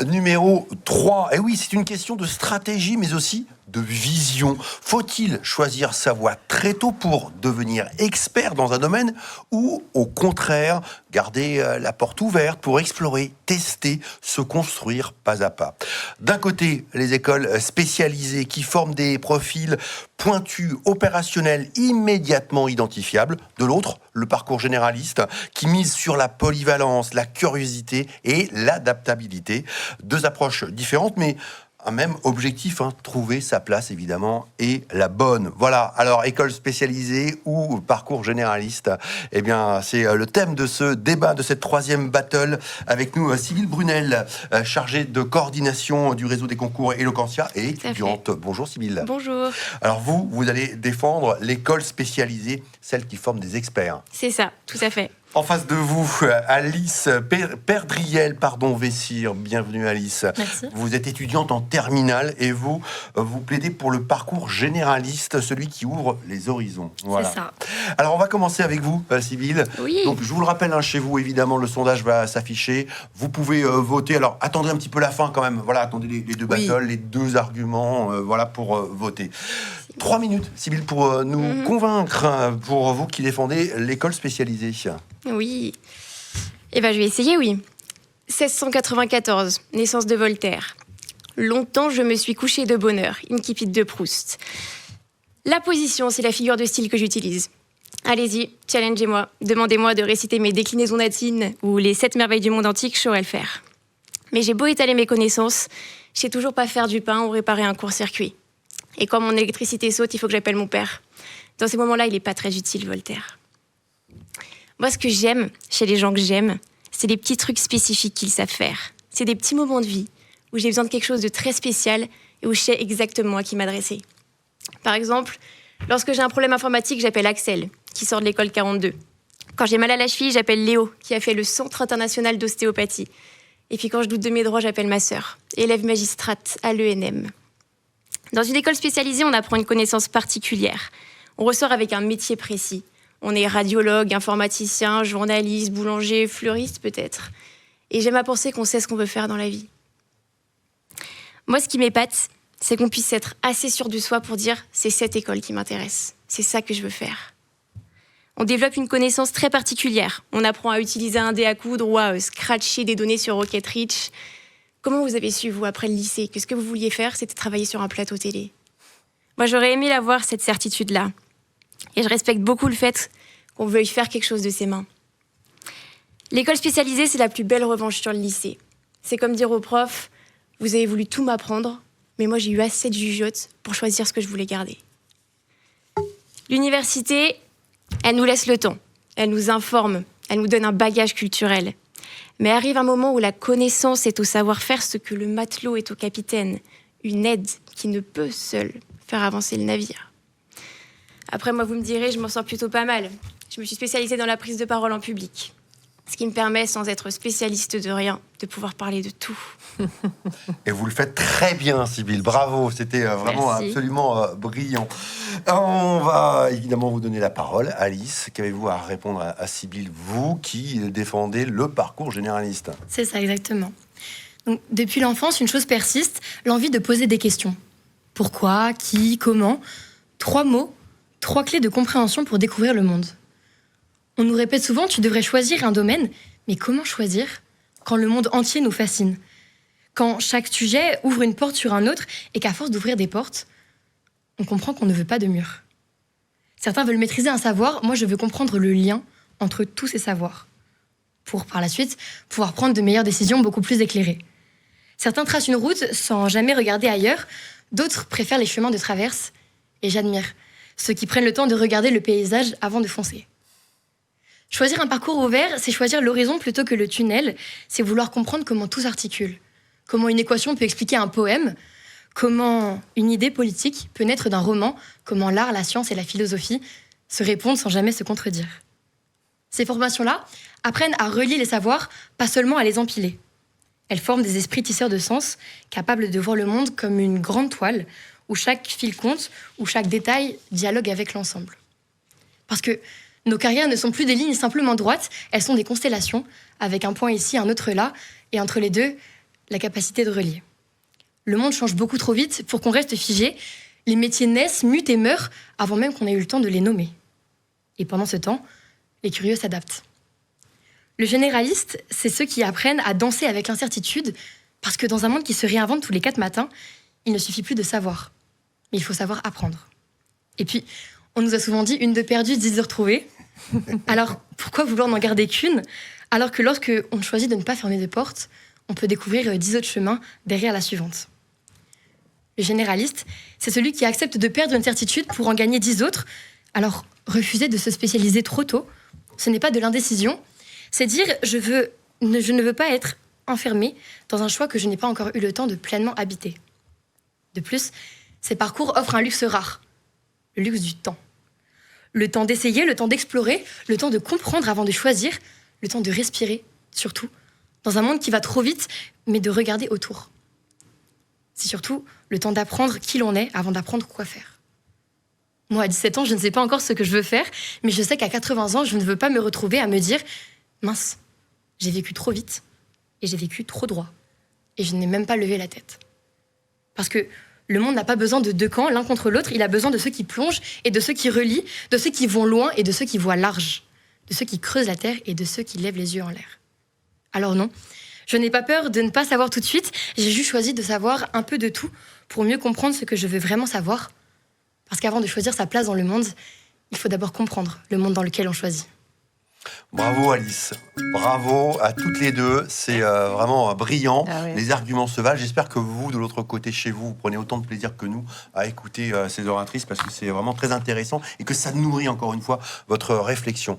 numéro 3. Et oui, c'est une question de stratégie, mais aussi de vision. Faut-il choisir sa voie très tôt pour devenir expert dans un domaine ou, au contraire, garder la porte ouverte pour explorer, tester, se construire pas à pas? D'un côté, les écoles spécialisées qui forment des profils pointus, opérationnels, immédiatement identifiables. De l'autre, le parcours généraliste qui mise sur la polyvalence, la curiosité et l'adaptabilité. Deux approches différentes, mais un même objectif, trouver sa place évidemment et la bonne. Voilà, alors école spécialisée ou parcours généraliste, eh bien c'est le thème de ce débat, de cette troisième battle. Avec nous, Sybille Brunel, chargée de coordination du réseau des concours Eloquentia et étudiante. Bonjour Sybille. Bonjour. Alors vous allez défendre l'école spécialisée, celle qui forme des experts. C'est ça, tout à fait. En face de vous, Alice Perdriel, Vessire. Bienvenue Alice. Merci. Vous êtes étudiante en terminale et vous plaidez pour le parcours généraliste, celui qui ouvre les horizons. Voilà. C'est ça. Alors on va commencer avec vous, Sybille. Oui. Donc je vous le rappelle, chez vous évidemment le sondage va s'afficher. Vous pouvez voter. Alors attendez un petit peu la fin quand même. Voilà, attendez les deux battles, les deux arguments. Voilà pour voter. 3 minutes, Sybille, pour nous convaincre, pour vous qui défendez l'école spécialisée. Oui. Eh bien, je vais essayer, oui. 1694, naissance de Voltaire. Longtemps, je me suis couché de bonne heure. Incipit de Proust. La position, c'est la figure de style que j'utilise. Allez-y, challengez-moi. Demandez-moi de réciter mes déclinaisons latines ou les 7 merveilles du monde antique, je saurais le faire. Mais j'ai beau étaler mes connaissances, je sais toujours pas faire du pain ou réparer un court-circuit. Et quand mon électricité saute, il faut que j'appelle mon père. Dans ces moments-là, il n'est pas très utile, Voltaire. Moi, ce que j'aime chez les gens que j'aime, c'est les petits trucs spécifiques qu'ils savent faire. C'est des petits moments de vie où j'ai besoin de quelque chose de très spécial et où je sais exactement à qui m'adresser. Par exemple, lorsque j'ai un problème informatique, j'appelle Axel, qui sort de l'école 42. Quand j'ai mal à la cheville, j'appelle Léo, qui a fait le Centre international d'ostéopathie. Et puis quand je doute de mes droits, j'appelle ma sœur, élève magistrate à l'ENM. Dans une école spécialisée, on apprend une connaissance particulière. On ressort avec un métier précis. On est radiologue, informaticien, journaliste, boulanger, fleuriste peut-être. Et j'aime à penser qu'on sait ce qu'on veut faire dans la vie. Moi, ce qui m'épate, c'est qu'on puisse être assez sûr de soi pour dire « c'est cette école qui m'intéresse, c'est ça que je veux faire ». On développe une connaissance très particulière. On apprend à utiliser un dé à coudre ou à scratcher des données sur Rocket Reach. Comment vous avez su, vous, après le lycée, que ce que vous vouliez faire, c'était travailler sur un plateau télé? Moi, j'aurais aimé avoir cette certitude-là. Et je respecte beaucoup le fait qu'on veuille faire quelque chose de ses mains. L'école spécialisée, c'est la plus belle revanche sur le lycée. C'est comme dire aux profs, vous avez voulu tout m'apprendre, mais moi j'ai eu assez de jugeote pour choisir ce que je voulais garder. L'université, elle nous laisse le temps, elle nous informe, elle nous donne un bagage culturel. Mais arrive un moment où la connaissance est au savoir-faire ce que le matelot est au capitaine, une aide qui ne peut seule faire avancer le navire. Après, moi, vous me direz, je m'en sors plutôt pas mal. Je me suis spécialisée dans la prise de parole en public. Ce qui me permet, sans être spécialiste de rien, de pouvoir parler de tout. Et vous le faites très bien, Sybille. Bravo, c'était vraiment absolument brillant. On va évidemment vous donner la parole. Alice, qu'avez-vous à répondre à Sybille, vous qui défendez le parcours généraliste? C'est ça, exactement. Donc, depuis l'enfance, une chose persiste, l'envie de poser des questions. Pourquoi, qui, comment? 3 mots, 3 clés de compréhension pour découvrir le monde. On nous répète souvent, tu devrais choisir un domaine, mais comment choisir quand le monde entier nous fascine? Quand chaque sujet ouvre une porte sur un autre et qu'à force d'ouvrir des portes, on comprend qu'on ne veut pas de mur. Certains veulent maîtriser un savoir, moi je veux comprendre le lien entre tous ces savoirs, pour par la suite pouvoir prendre de meilleures décisions beaucoup plus éclairées. Certains tracent une route sans jamais regarder ailleurs, d'autres préfèrent les chemins de traverse, et j'admire ceux qui prennent le temps de regarder le paysage avant de foncer. Choisir un parcours ouvert, c'est choisir l'horizon plutôt que le tunnel, c'est vouloir comprendre comment tout s'articule, comment une équation peut expliquer un poème, comment une idée politique peut naître d'un roman, comment l'art, la science et la philosophie se répondent sans jamais se contredire. Ces formations-là apprennent à relier les savoirs, pas seulement à les empiler. Elles forment des esprits tisseurs de sens, capables de voir le monde comme une grande toile, où chaque fil compte, où chaque détail dialogue avec l'ensemble. Parce que nos carrières ne sont plus des lignes simplement droites, elles sont des constellations, avec un point ici, un autre là, et entre les deux, la capacité de relier. Le monde change beaucoup trop vite pour qu'on reste figé. Les métiers naissent, mutent et meurent avant même qu'on ait eu le temps de les nommer. Et pendant ce temps, les curieux s'adaptent. Le généraliste, c'est ceux qui apprennent à danser avec l'incertitude, parce que dans un monde qui se réinvente tous les 4 matins, il ne suffit plus de savoir, mais il faut savoir apprendre. Et puis, on nous a souvent dit une de perdue, 10 de retrouvée. Alors, pourquoi vouloir n'en garder qu'une, alors que lorsque on choisit de ne pas fermer de porte, on peut découvrir 10 autres chemins derrière la suivante. Le généraliste, c'est celui qui accepte de perdre une certitude pour en gagner 10 autres. Alors, refuser de se spécialiser trop tôt, ce n'est pas de l'indécision, c'est dire je ne veux pas être enfermé dans un choix que je n'ai pas encore eu le temps de pleinement habiter. De plus, ces parcours offrent un luxe rare, le luxe du temps. Le temps d'essayer, le temps d'explorer, le temps de comprendre avant de choisir, le temps de respirer, surtout, dans un monde qui va trop vite, mais de regarder autour. C'est surtout le temps d'apprendre qui l'on est avant d'apprendre quoi faire. Moi, à 17 ans, je ne sais pas encore ce que je veux faire, mais je sais qu'à 80 ans, je ne veux pas me retrouver à me dire « Mince, j'ai vécu trop vite et j'ai vécu trop droit et je n'ai même pas levé la tête. » Parce que le monde n'a pas besoin de 2 camps, l'un contre l'autre, il a besoin de ceux qui plongent et de ceux qui relient, de ceux qui vont loin et de ceux qui voient large, de ceux qui creusent la terre et de ceux qui lèvent les yeux en l'air. Alors non, je n'ai pas peur de ne pas savoir tout de suite, j'ai juste choisi de savoir un peu de tout pour mieux comprendre ce que je veux vraiment savoir. Parce qu'avant de choisir sa place dans le monde, il faut d'abord comprendre le monde dans lequel on choisit. Bravo Alice, bravo à toutes les deux, c'est vraiment brillant, les arguments se valent. J'espère que vous, de l'autre côté chez vous, vous prenez autant de plaisir que nous à écouter ces oratrices parce que c'est vraiment très intéressant et que ça nourrit encore une fois votre réflexion.